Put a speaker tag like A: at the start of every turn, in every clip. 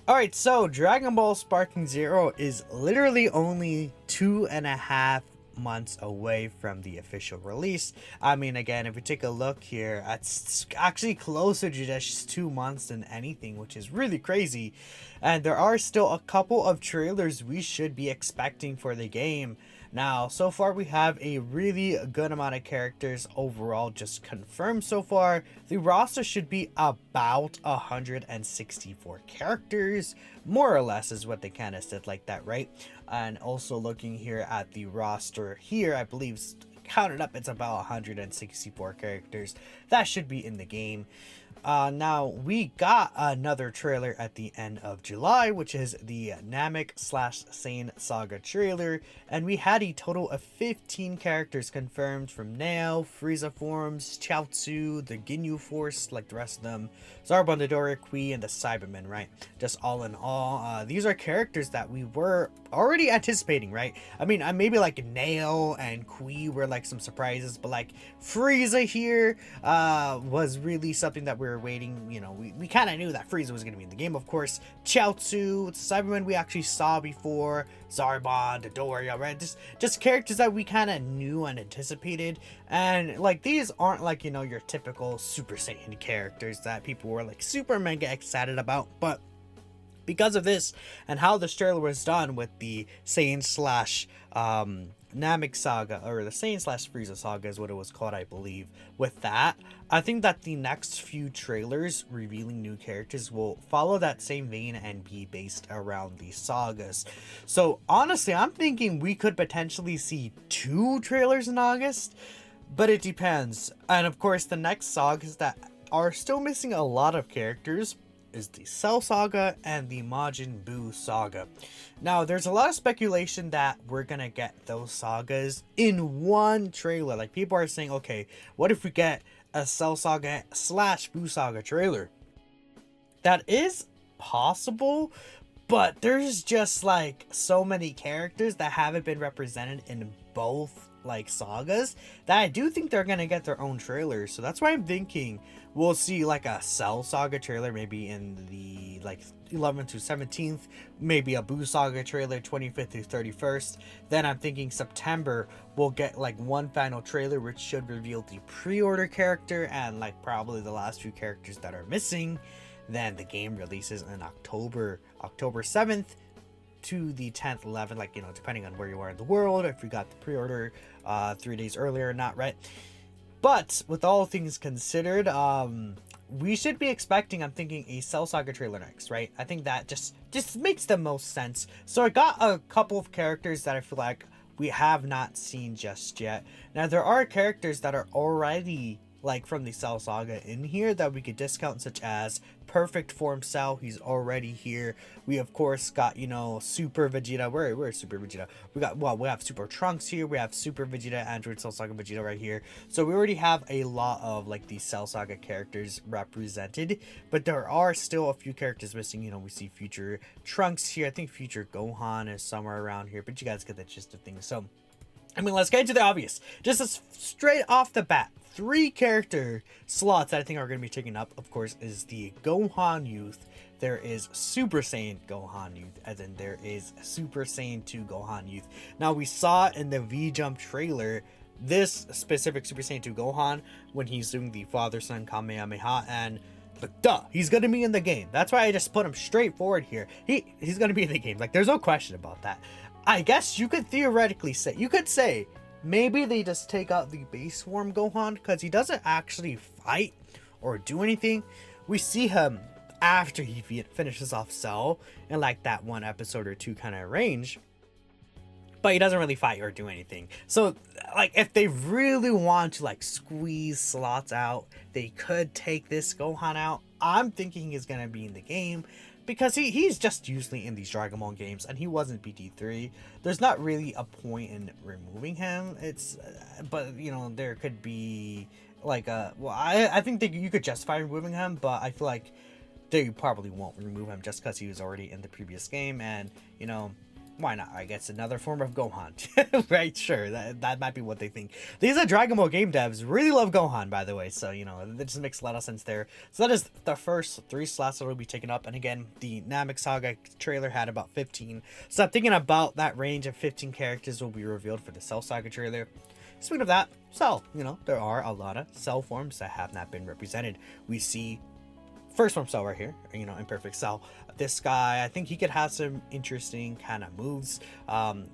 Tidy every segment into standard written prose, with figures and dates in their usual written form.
A: Alright, so Dragon Ball Sparking Zero is literally only 2.5 months away from the official release. I mean, again, if we take a look here, it's actually closer to just 2 months than anything, which is really crazy. And there are still a couple of trailers we should be expecting for the game. Now, so far we have a really good amount of characters overall just confirmed so far. The roster should be about 164 characters, more or less is what they kind of said like that, right? And also looking here at the roster here, I believe counted up it's about 164 characters that should be in the game. Now we got another trailer at the end of July, which is the Namek / Saiyan Saga trailer, and we had a total of 15 characters confirmed from Nao, Frieza forms, Chaozu, the Ginyu Force, like the rest of them, Zarbon, the Dora, Kui, and the Cybermen, right? Just all in all, these are characters that we were already anticipating, right? I mean, maybe like Nao and Kui were like some surprises, but like Frieza here was really something that we were waiting. You know, we kind of knew that Frieza was going to be in the game, of course. Chaozu, Cyberman we actually saw before, Zarbon, Dodoria, right? Just characters that we kind of knew and anticipated. And like these aren't like, you know, your typical Super Saiyan characters that people were like super mega excited about, but because of this and how this trailer was done with the Saiyan / Namek saga, or the Saiyan / Frieza saga is what it was called, I believe. With that, I think that the next few trailers revealing new characters will follow that same vein and be based around the sagas. So honestly, I'm thinking we could potentially see 2 trailers in August, but it depends. And of course, the next sagas that are still missing a lot of characters is the Cell Saga and the Majin Buu Saga. Now, there's a lot of speculation that we're gonna get those sagas in one trailer. Like, people are saying, okay, what if we get a Cell Saga / Buu Saga trailer? That is possible, but there's just like so many characters that haven't been represented in both like sagas that I do think they're gonna get their own trailers. So that's why I'm thinking we'll see like a Cell Saga trailer maybe in the like 11th to 17th, maybe a Buu Saga trailer 25th to 31st. Then I'm thinking September we'll get like one final trailer which should reveal the pre-order character and like probably the last few characters that are missing. Then the game releases in October 7th to the 10th, 11th, like, you know, depending on where you are in the world, if you got the pre-order 3 days earlier or not, right? But with all things considered, we should be expecting, I'm thinking, a Cell Saga trailer next, right? I think that just makes the most sense. So I got a couple of characters that I feel like we have not seen just yet. Now, there are characters that are already like from the Cell Saga in here that we could discount, such as Perfect Form Cell. He's already here. We of course got, you know, Super Vegeta. Where's Super Vegeta? We have Super Trunks here. We have Super Vegeta, Android Cell Saga Vegeta right here. So we already have a lot of like the Cell Saga characters represented, but there are still a few characters missing. You know, we see Future Trunks here. I think Future Gohan is somewhere around here, but you guys get the gist of things. So I mean, let's get into the obvious. Just as straight off the bat, 3 character slots that I think are going to be taken up, of course, is the Gohan Youth. There is Super Saiyan Gohan Youth, and then there is Super Saiyan 2 Gohan Youth. Now, we saw in the V-Jump trailer this specific Super Saiyan 2 Gohan when he's doing the father-son Kamehameha, and duh, he's going to be in the game. That's why I just put him straight forward here. He's going to be in the game. Like, there's no question about that. I guess you could theoretically say, maybe they just take out the base form Gohan because he doesn't actually fight or do anything. We see him after he finishes off Cell in like that 1 episode or 2 kind of range, but he doesn't really fight or do anything. So like if they really want to like squeeze slots out, they could take this Gohan out. I'm thinking he's gonna be in the game, because he's just usually in these Dragon Ball games, and he wasn't BT3. There's not really a point in removing him. It's, but you know, there could be like a, well, I think that you could justify removing him, but I feel like they probably won't remove him just because he was already in the previous game, and you know, why not? I guess another form of Gohan. Right, sure. That might be what they think. These are Dragon Ball game devs really love Gohan, by the way. So, you know, that just makes a lot of sense there. So that is the first 3 slots that will be taken up. And again, the Namek Saga trailer had about 15. So I'm thinking about that range of 15 characters will be revealed for the Cell Saga trailer. Speaking of that, Cell, you know, there are a lot of Cell forms that have not been represented. We see first form Cell right here, you know, Imperfect Cell. This guy, I think he could have some interesting kind of moves,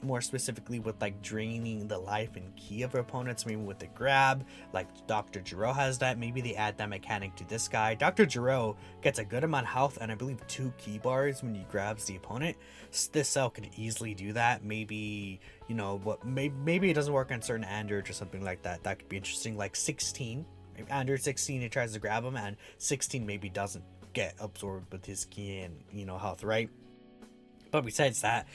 A: more specifically with like draining the life and ki of opponents, maybe with the grab, like Dr. Gero has that. Maybe they add that mechanic to this guy. Dr. Gero gets a good amount of health and I believe 2 ki bars when he grabs the opponent. This Cell could easily do that. Maybe, you know, what, maybe it doesn't work on certain androids or something like that. That could be interesting. Like 16. If Android 16 it tries to grab him and 16 maybe doesn't get absorbed with his ki and, you know, health, right? But besides that,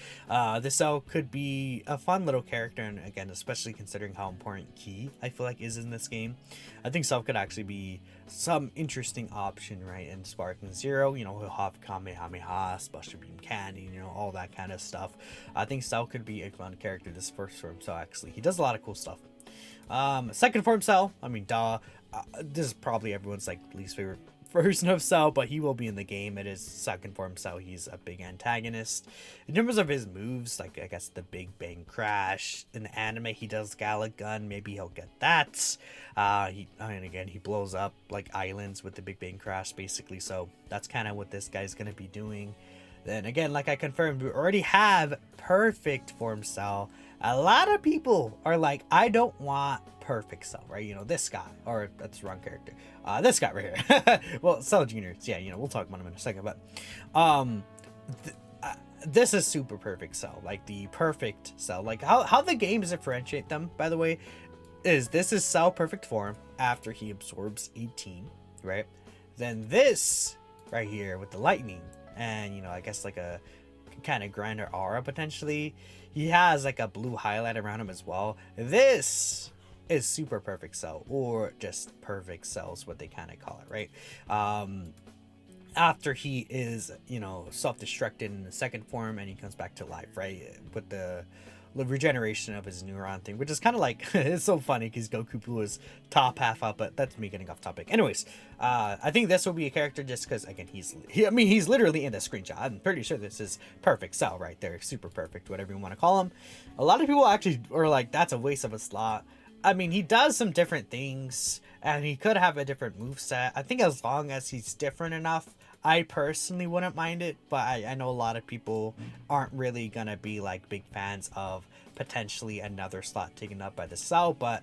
A: this Cell could be a fun little character, and again, especially considering how important ki I feel like is in this game, I think Cell could actually be some interesting option, right? In Sparking Zero, you know, he'll have Kamehameha, Special Beam Cannon, you know, all that kind of stuff. I think Cell could be a fun character this first form. So actually, he does a lot of cool stuff. Second form Cell, I mean, this is probably everyone's like least favorite version of Cell, but he will be in the game. It is second form Cell. He's a big antagonist. In terms of his moves, like I guess the Big Bang Crash in the anime, he does Galick Gun. Maybe he'll get that. He blows up like islands with the Big Bang Crash, basically. So that's kind of what this guy's gonna be doing. Then again, like I confirmed, we already have perfect form Cell. A lot of people are like, I don't want perfect Cell, right? You know, this guy, or that's the wrong character. This guy right here. Well, Cell Juniors, yeah, you know, we'll talk about him in a second, but this is super perfect Cell, like the perfect Cell. Like how the games differentiate them, by the way, is this is Cell perfect form after he absorbs 18, right? Then this right here with the lightning and, you know, I guess like a kind of grinder aura potentially. He has like a blue highlight around him as well. This is super perfect Cell, or just perfect Cells, what they kind of call it, right? After he is, you know, self-destructed in the second form and he comes back to life, right? With the regeneration of his neuron thing, which is kind of like, it's so funny because Goku blew his top half up, but that's me getting off topic. Anyways, I think this will be a character just because, again, he's literally in the screenshot. I'm pretty sure this is perfect Cell right there. Super perfect, whatever you want to call him. A lot of people actually are like, that's a waste of a slot. I mean, he does some different things and he could have a different moveset. I think as long as he's different enough, I personally wouldn't mind it, but I know a lot of people aren't really gonna be like big fans of potentially another slot taken up by the Cell, but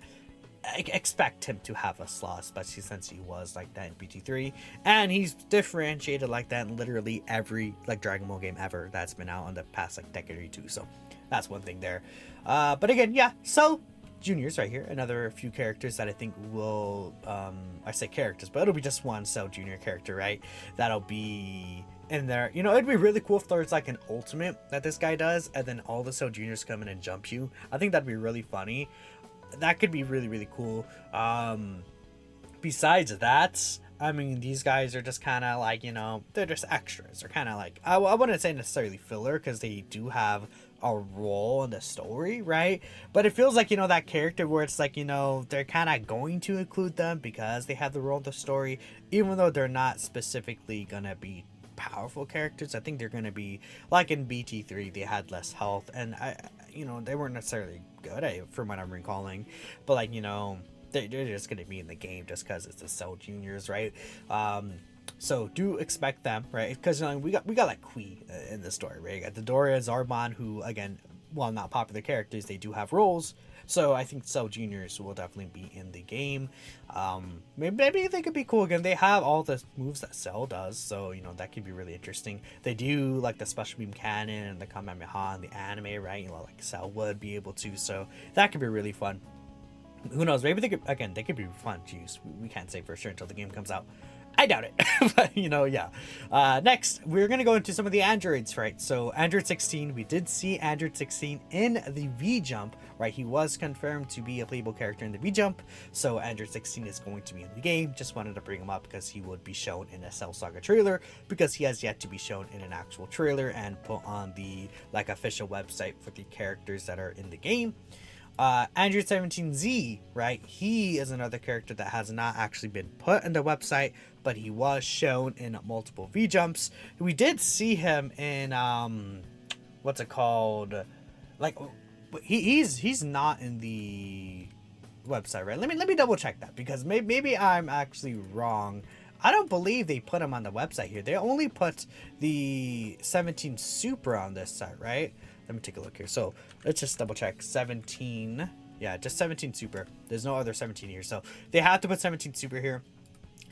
A: I expect him to have a slot, especially since he was like that in BT3, and he's differentiated like that in literally every like Dragon Ball game ever that's been out in the past like decade or two. So that's one thing there. But again, yeah, so Juniors right here, another few characters that I think will, I say characters, but it'll be just one Cell Junior character, right? That'll be in there. You know, it'd be really cool if there's like an ultimate that this guy does, and then all the Cell Juniors come in and jump you. I think that'd be really funny. That could be really, really cool. Besides that, I mean, these guys are just kind of like, you know, they're just extras. They're kind of like, I wouldn't say necessarily filler, because they do have a role in the story, right? But it feels like, you know, that character where it's like, you know, they're kind of going to include them because they have the role in the story, even though they're not specifically gonna be powerful characters. I think they're gonna be like in BT3, they had less health, and you know, they weren't necessarily good, from what I'm recalling, but like, you know, they're just gonna be in the game just because it's the Cell Juniors, right? So do expect them, right? Because, you know, we got like Kui in the story, right? You got Dodoria, Zarbon, who, again, while not popular characters, they do have roles. So I think Cell Juniors will definitely be in the game. Maybe they could be cool. Again, they have all the moves that Cell does, so, you know, that could be really interesting. They do like the Special Beam Cannon and the Kamehameha in the anime, right? You know, like Cell would be able to, so that could be really fun. Who knows? Maybe they could, again, they could be fun to use. We can't say for sure until the game comes out. I doubt it, but yeah. Next, we're gonna go into some of the androids, right? So Android 16, we did see Android 16 in the V Jump, right? He was confirmed to be a playable character in the V Jump, so Android 16 is going to be in the game. Just wanted to bring him up because he would be shown in a Cell Saga trailer, because he has yet to be shown in an actual trailer and put on the official website for the characters that are in the game. Android 17Z, right? He is another character that has not actually been put in the website, but he was shown in multiple V jumps. We did see him in what's it called? Like he's not in the website, right? Let me double check that, because maybe I'm actually wrong. I don't believe they put him on the website here. They only put the 17 Super on this site, right? Let me take a look here. So let's just double check. 17. Yeah, just 17 Super. There's no other 17 here. So they have to put 17 Super here.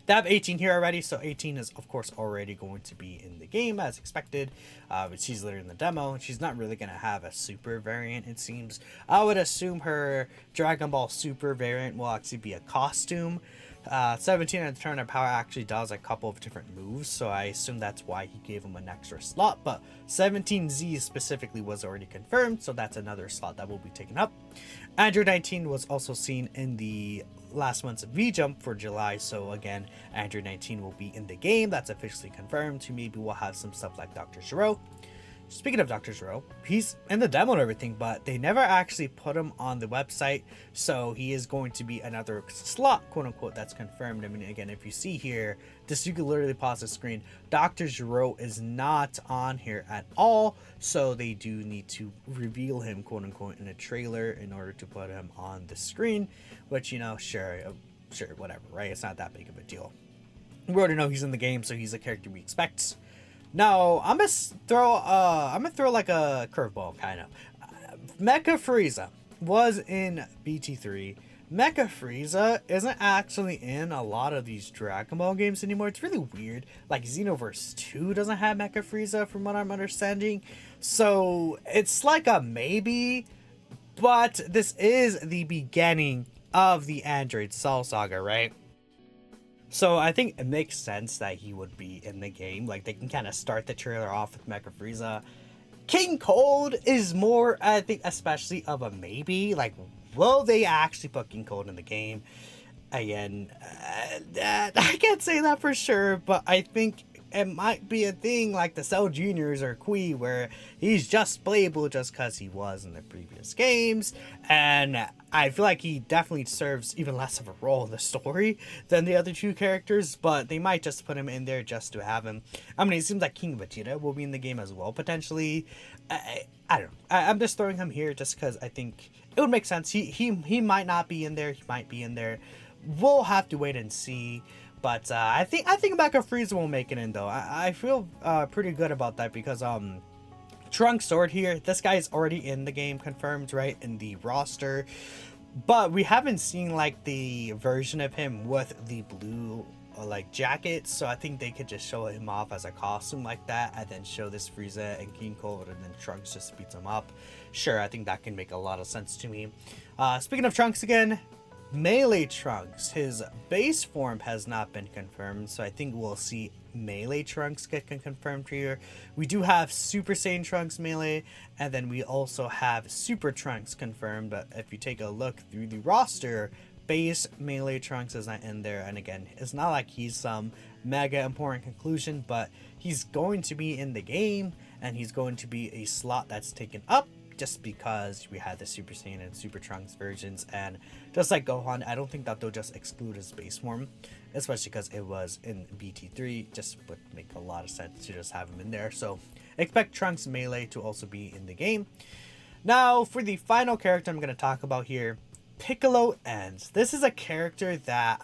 A: They have 18 here already. So 18 is, of course, already going to be in the game as expected. But she's literally in the demo. She's not really going to have a Super variant, it seems. I would assume her Dragon Ball Super variant will actually be a costume. 17 at the turn of power actually does a couple of different moves, so I assume that's why he gave him an extra slot. But 17Z specifically was already confirmed, so that's another slot that will be taken up. Android 19 was also seen in the last month's V Jump for July, so again, Android 19 will be in the game. That's officially confirmed. Maybe we'll have some stuff like Dr. Gero. Speaking of Dr. Gero, he's in the demo and everything, but they never actually put him on the website, so he is going to be another slot, quote unquote, that's confirmed. I mean, again, if you see here, this, you can literally pause the screen. Dr. Gero is not on here at all, so they do need to reveal him, quote unquote, in a trailer in order to put him on the screen, which, sure, whatever, right? It's not that big of a deal. We already know he's in the game, so he's a character we expect. Now, I'm gonna throw like a curveball, kind of. Mecha Frieza was in BT3. Mecha Frieza isn't actually in a lot of these Dragon Ball games anymore. It's really weird. Like, Xenoverse 2 doesn't have Mecha Frieza, from what I'm understanding. So, it's like a maybe. But this is the beginning of the Android Cell Saga, right? So I think it makes sense that he would be in the game. Like, they can kind of start the trailer off with Mecha Frieza. King Cold is more, I think, especially of a maybe. Like, will they actually put King Cold in the game? Again, I can't say that for sure, but I think it might be a thing like the Cell Juniors or Kui, where he's just playable just because he was in the previous games, and I feel like he definitely serves even less of a role in the story than the other two characters, but they might just put him in there just to have him. I mean, it seems like King Vegeta will be in the game as well, potentially. I don't know. I'm just throwing him here just because I think it would make sense. He might not be in there. He might be in there. We'll have to wait and see. But I think Mecha Frieza will make it in, though. I feel pretty good about that, because Trunks Sword here, this guy is already in the game, confirmed, right, in the roster. But we haven't seen like the version of him with the blue like jacket, so I think they could just show him off as a costume like that, and then show this Frieza and King Cold, and then Trunks just beats him up. Sure, I think that can make a lot of sense to me. Speaking of Trunks again, Melee Trunks, his base form has not been confirmed, so I think we'll see Melee Trunks get confirmed here. We do have Super Saiyan Trunks Melee, and then we also have Super Trunks confirmed, but if you take a look through the roster, base Melee Trunks is not in there, and again, it's not like he's some mega important conclusion, but he's going to be in the game, and he's going to be a slot that's taken up, just because we had the Super Saiyan and Super Trunks versions, and just like Gohan, I don't think that they'll just exclude his base form, especially because it was in BT3. Just would make a lot of sense to just have him in there. So expect Trunks Melee to also be in the game. Now for the final character I'm going to talk about here, Piccolo ends. This is a character that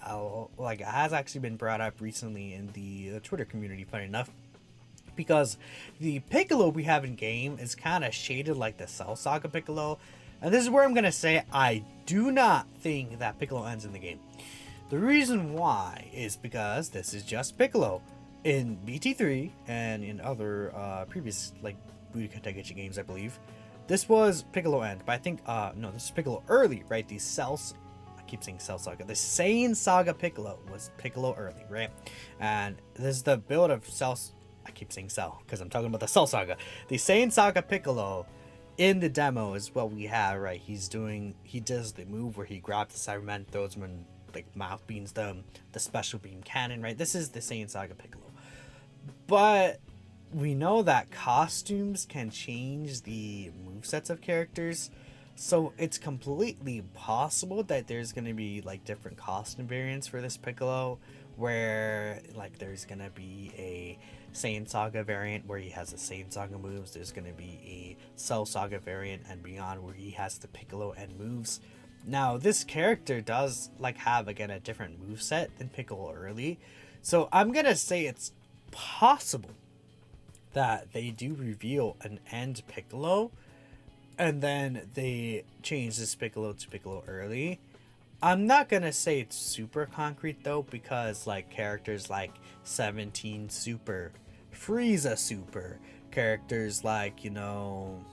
A: like has actually been brought up recently in the Twitter community, funny enough, because the Piccolo we have in game is kind of shaded like the Cell Saga Piccolo, and this is where I'm gonna say I do not think that Piccolo ends in the game. The reason why is because this is just Piccolo. In BT3 and in other previous like Budokai Tenkaichi games, I believe this was Piccolo end, but I think no, this is Piccolo early, right? These cells, I keep saying Cell Saga. The Saiyan Saga Piccolo was Piccolo early, right? And this is the build of Cell. I keep saying Cell because I'm talking about the Cell Saga. The Saiyan Saga Piccolo in the demo is what we have, right? He does the move where he grabs the Cyberman, throws him in, like, mouth beams them, the special beam cannon, right? This is the Saiyan Saga Piccolo. But we know that costumes can change the movesets of characters. So it's completely possible that there's going to be like different costume variants for this Piccolo, where like there's going to be a Saiyan Saga variant where he has the Saiyan Saga moves. There's going to be a Cell Saga variant and beyond where he has the Piccolo and moves. Now this character does like have again a different moveset than Piccolo early. So I'm going to say it's possible that they do reveal an end Piccolo and then they change this Piccolo to Piccolo early. I'm not gonna say it's super concrete though, because like characters like 17 Super, Frieza Super, characters like, you know,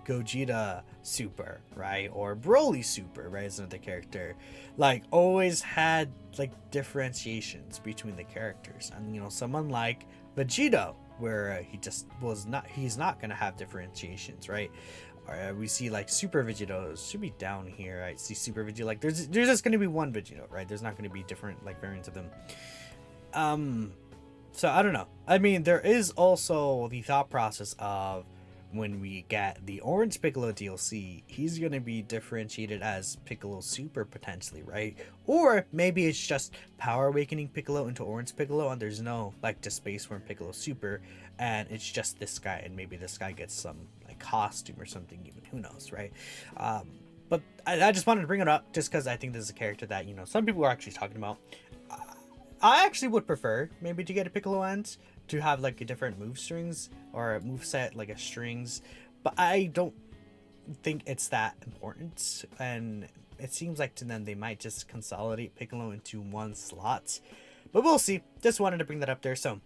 A: Gogeta Super, right? Or Broly Super, right? Is another character. Like always had like differentiations between the characters. And you know, someone like Vegeta, where he's not gonna have differentiations, right? We see like Super Vegeta should be down here. I see Super Vegeta, like there's just gonna be one Vegeta, right? There's not gonna be different like variants of them. So I don't know. I mean, there is also the thought process of when we get the Orange Piccolo DLC, he's going to be differentiated as Piccolo Super potentially, right? Or maybe it's just Power Awakening Piccolo into Orange Piccolo and there's no like just Space Form Piccolo Super and it's just this guy, and maybe this guy gets some like costume or something, even who knows, right? But I just wanted to bring it up just because I think this is a character that, you know, some people are actually talking about. I actually would prefer maybe to get a Piccolo end to have like a different move strings or a move set, like a strings, but I don't think it's that important. And it seems like to them they might just consolidate Piccolo into one slot, but we'll see. Just wanted to bring that up there. So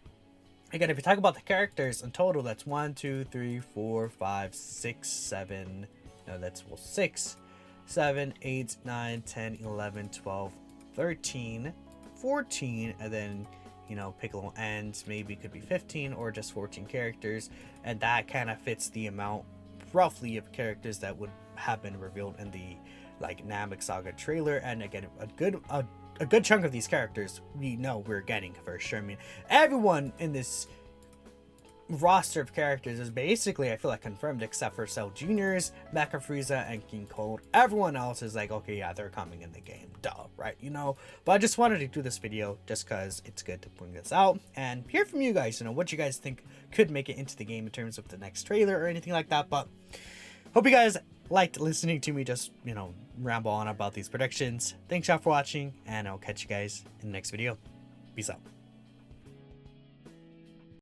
A: again, if you talk about the characters in total, that's 1 2 3 4 5 6 7, no, that's 6 7 8 9 10 11 12 13 14, and then, you know, Piccolo ends maybe could be 15 or just 14 characters, and that kind of fits the amount roughly of characters that would have been revealed in the like Namek Saga trailer. And again, a good chunk of these characters we know we're getting for sure. I mean, everyone in this roster of characters is basically, I feel like, confirmed except for Cell Juniors, Mecha Frieza, and King Cold. Everyone else is like, okay, yeah, they're coming in the game, duh, right? You know, but I just wanted to do this video just because it's good to bring this out and hear from you guys, you know, what you guys think could make it into the game in terms of the next trailer or anything like that. But hope you guys liked listening to me just, you know, ramble on about these predictions. Thanks y'all for watching, and I'll catch you guys in the next video. Peace out.